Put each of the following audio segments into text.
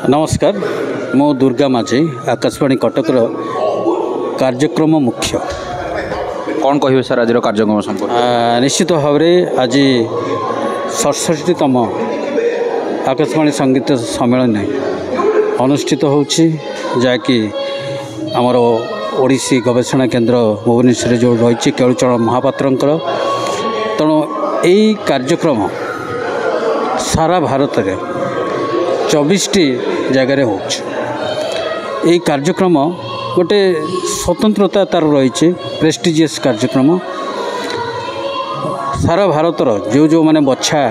नमस्कार मो दुर्गा माझी आकाशवाणी कटकर कार्यक्रम मुख्य कौन कहे सर आज कार्यक्रम संपर्क निश्चित भाव में आज 67तम आकाशवाणी संगीत सम्मेलन अनुष्ठित होछि जहाँकि आमर ओडिसी गवेषणा केन्द्र भुवनेश्वर जो रही केलुचरण महापात्रंकर तेणु यही कार्यक्रम सारा भारत में 24टी जगार हो कार्यक्रम गोटे स्वतंत्रता तार रही प्रेस्टिजियस कार्यक्रम सारा भारतर जो जो माने बच्छा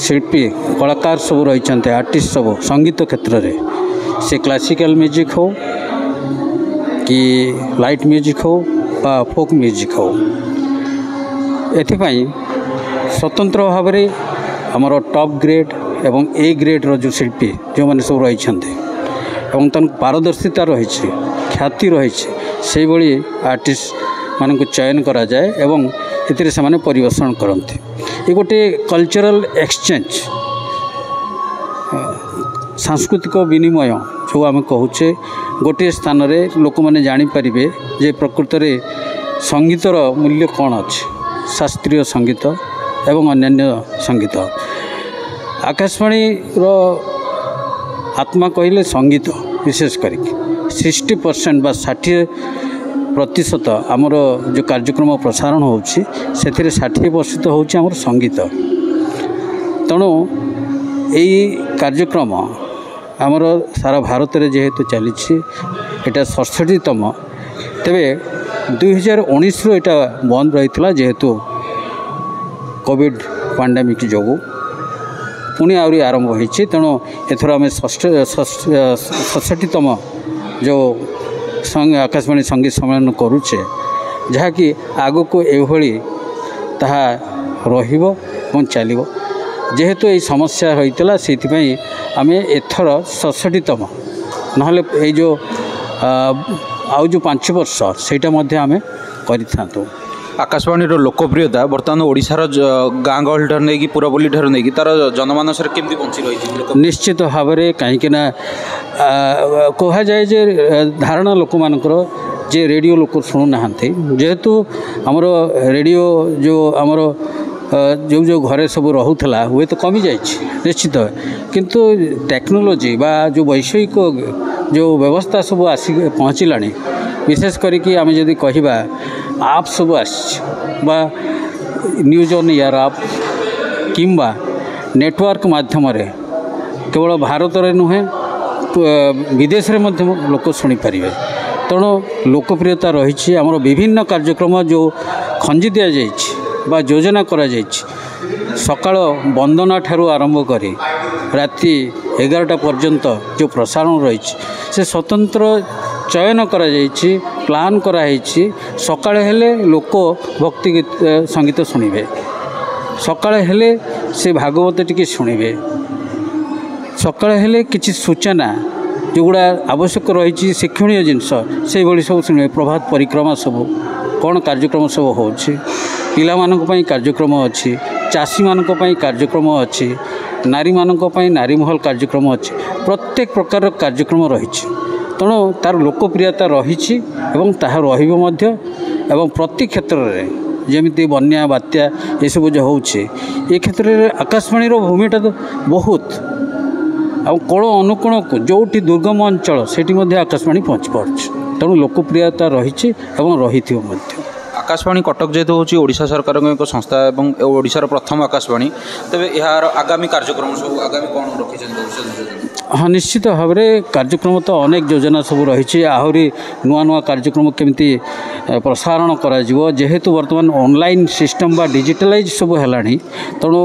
शिल्पी कलाकार सब रही आर्टिस्ट सब संगीत क्षेत्र में से क्लासिकल म्यूजिक हो कि लाइट म्यूजिक हो बा फोक म्यूजिक हो एथिपाई स्वतंत्र भाव में आमर टॉप ग्रेड एवं ए ग्रेड रो जो शिल्पी जो मैंने सब रही तन पारदर्शिता रही ख्याति रही से भली आर्टिस्ट मान चयन करा जाए एवं एथिरे से माने परिवेषण करते ये गोटे कल्चरल एक्सचेंज सांस्कृतिक विनिमय जो आम कहूचे गोटे स्थान रे लोक मैंने जापर जे प्रकृत में संगीतर मूल्य कौन अच्छे शास्त्रीय संगीत एवं अन्यान्य संगीत आकाशवाणी रो आत्मा कहले संगीत विशेष करी 60% बा 60% आमर जो कार्यक्रम प्रसारण होछि सेथिरे 60% होछि आमर संगीत तेणु यही कार्यक्रम आमर सारा भारत में जेहेतु चली एटा 67तम तेबे 2019 रो एटा बंद रही जेहेतु कोविड पैंडेमिक जो पुणी आहरी आरंभ होती तेणु एथर आम 67तम जो आकाशवाणी संगीत सम्मेलन करुचे जहाँकि आग को एभली ताहा रहिबो और चलिबो जेहेतु ये समस्या होइतला सेथिपई आम एथर 67तम नहले ये जो आउ जो 5 वर्ष सेटा मध्य आम करिथांतु आकाशवाणी लोकप्रियता बर्तमान ओडिशार गाँ गहली ठार नहीं पुरबली ठार नहीं तार जनमानस केमती बंची रही निश्चित भाव में कहीं कह जाए जे धारणा लोक मानकर जे रेडियो लोक शुणुना जेहेतु आमर रेडियो जो आमर जो जो घरे सब रोला हुए तो कमी जाए निश्चित किंतु टेक्नोलोजी बा जो वैषयिक जो व्यवस्था सब आसी पहुँचला विशेष करिकी आम जदि कहवा आप सब बा न्यूज ऑन एयर आप किंबा नेटवर्क माध्यम केवल भारत में नुहे विदेश में लोक शुणी पारे तेणु लोकप्रियता रही आमर विभिन्न कार्यक्रम जो खंजी दि जाए योजना करा सकाळ वंदना ठारू आरंभ करी राति 11टा पर्यंत जो प्रसारण रही से स्वतंत्र चयन करा प्लान कराई सकाळे हेले लोक भक्ति गीत संगीत शुणिबे सकाळे हेले से भागवत टिके शुणिबे सकाळे हेले किछि सूचना जोगुड़ा आवश्यक रही शिक्षणीय जिनस से भली सब शुणिबे प्रभात परिक्रमा सब कौन कार्यक्रम सब होछि पिला मानक पई कार्यक्रम अछि चाषी मानक पई कार्यक्रम अछि नारी मानक पई नारी महल कार्यक्रम अछि प्रत्येक प्रकार कार्यक्रम रही तेणु तार लोकप्रियता रही एवं ताहा रहिबो मध्य एवं प्रति क्षेत्र में जमी बन्या बात्या ये सब जो होचे ये क्षेत्र में आकाशवाणी भूमिका तो बहुत कोण अनुकोण को जोटी दुर्गम अंचल सेठी मध्य आकाशवाणी पहुँच पार्छ तेणु लोकप्रियता रही रही आकाशवाणी कटक जेहेतु हूँ ओडिशा सरकार एक संस्था एवं ओडिशार प्रथम आकाशवाणी तेरे यार आगामी कार्यक्रम सब आगामी कौन रखी हाँ निश्चित भाव में कार्यक्रम तो अनेक योजना सब रही आहरी नुआ नुआ कार्यक्रम केमती प्रसारण करा जेहेतु वर्तमान ऑनलाइन सिस्टम बा डिजिटलाइज सब है तेणु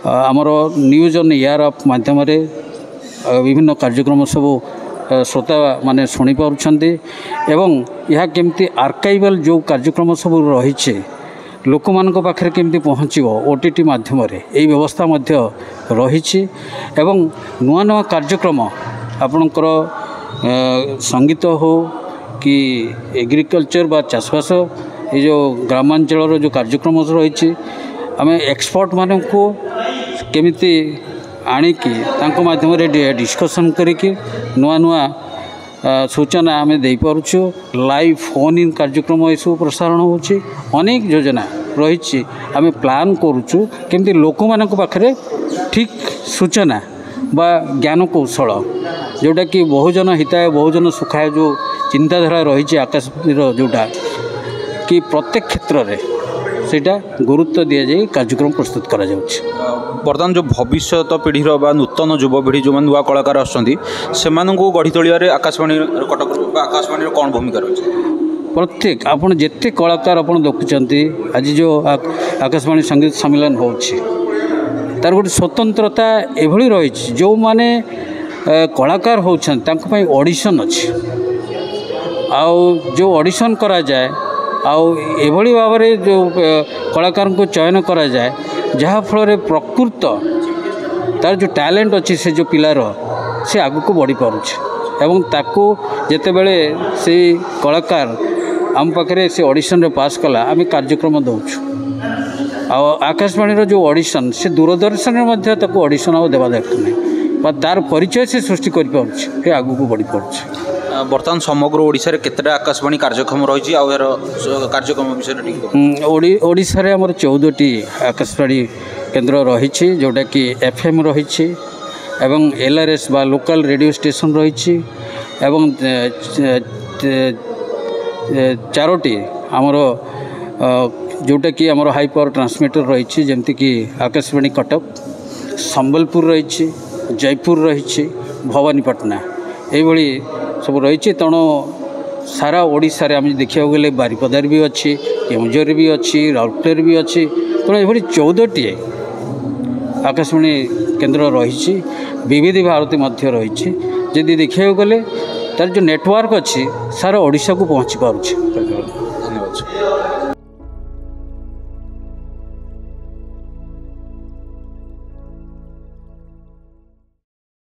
आमर न्यूज ऑन एयर आप माध्यम विभिन्न कार्यक्रम सब श्रोता माने शुणी पारुछंती एवं यह केमती आर्काइवल जो कार्यक्रम सब रही लोक मानक पाखरे केमती पहुँचो ओटीटी माध्यम यही व्यवस्था मध्य रही एवं नुआ नुआ कार्यक्रम आपणकर संगीत हो कि एग्रीकल्चर बा चाषबास ये जो ग्रामांचल जो कार्यक्रम रही आम एक्सपर्ट मानक केमिति आणिकी माध्यम डिस्कसन करिकी नुआ नुआ सूचना आम दे पार्छु लाइव फोन इन कार्यक्रम ये सब प्रसारण होची अनेक योजना रही आम प्लान करुचु केमती लोक मान पाखरे ठीक सूचना बा ज्ञान कौशल जोटा कि बहुजन हिताय बहुजन सुखाय जो चिंताधारा रही आकाशवाणी जोटा कि प्रत्येक क्षेत्र में सेटा गुरुत्व दि जाए कार्यक्रम प्रस्तुत करा जाउछि। बर्तमान जो भविष्य पीढ़ीर बा नूतन युवपीढ़ी जो नुआ कलाकार आसछन्ति गढ़ी तोलिया आकाशवाणी कटक आकाशवाणी कौन भूमिका रही प्रत्येक आपण जिते कलाकार आप देखुंत आज जो आकाशवाणी संगीत सम्मेलन होछि तार गोटे स्वतंत्रता एभली रही जो माने कलाकार होती ऑडिशन अच्छी आउ जो ऑडिशन करा जाए आउ एभली भाव में जो कलाकार को चयन करा जाए जहाँ फल प्रकृत तार जो टैलेंट अच्छी से जो पिलार से आगु को बढ़ी पारुछ एवं ताको जेते बेले से कलाकार आम पाखे से ऑडिशन रे पास कला आम कार्यक्रम दौचु आकाशवाणी जो ऑडिशन से दूरदर्शन में ऑडिशन आ देवा दरकार नहीं तार परिचय से सृष्टि कर आगु को बढ़ी पारुछ। बर्तमान समग्र ओडिशा रे केतटा आकाशवाणी कार्यक्रम रही कार्यक्रम विषय ओडिशा रे हमर 14टी आकाशवाणी केन्द्र रही जोटा कि FM रही एवं LRS बा लोकल रेडियो स्टेशन रही एवं 4टी आमर जोटा कि आमर हाई पावर ट्रांसमीटर रही जमती कि आकाशवाणी कटक संबलपुर रही जयपुर रही भवानीपाटना ये सब रही तेणु सारा ओडिशा रे आम देखा गले बारिपदार भी अच्छी केउंझर भी अच्छी राउरकेला भी अच्छी तेणु ये 14टी आकाशवाणी केन्द्र रही विविध भारती मध्य रही जदि देखा गले तार जो नेटवर्क अच्छी सारा ओडिशा को पहुँची पारुछ। धन्यवाद।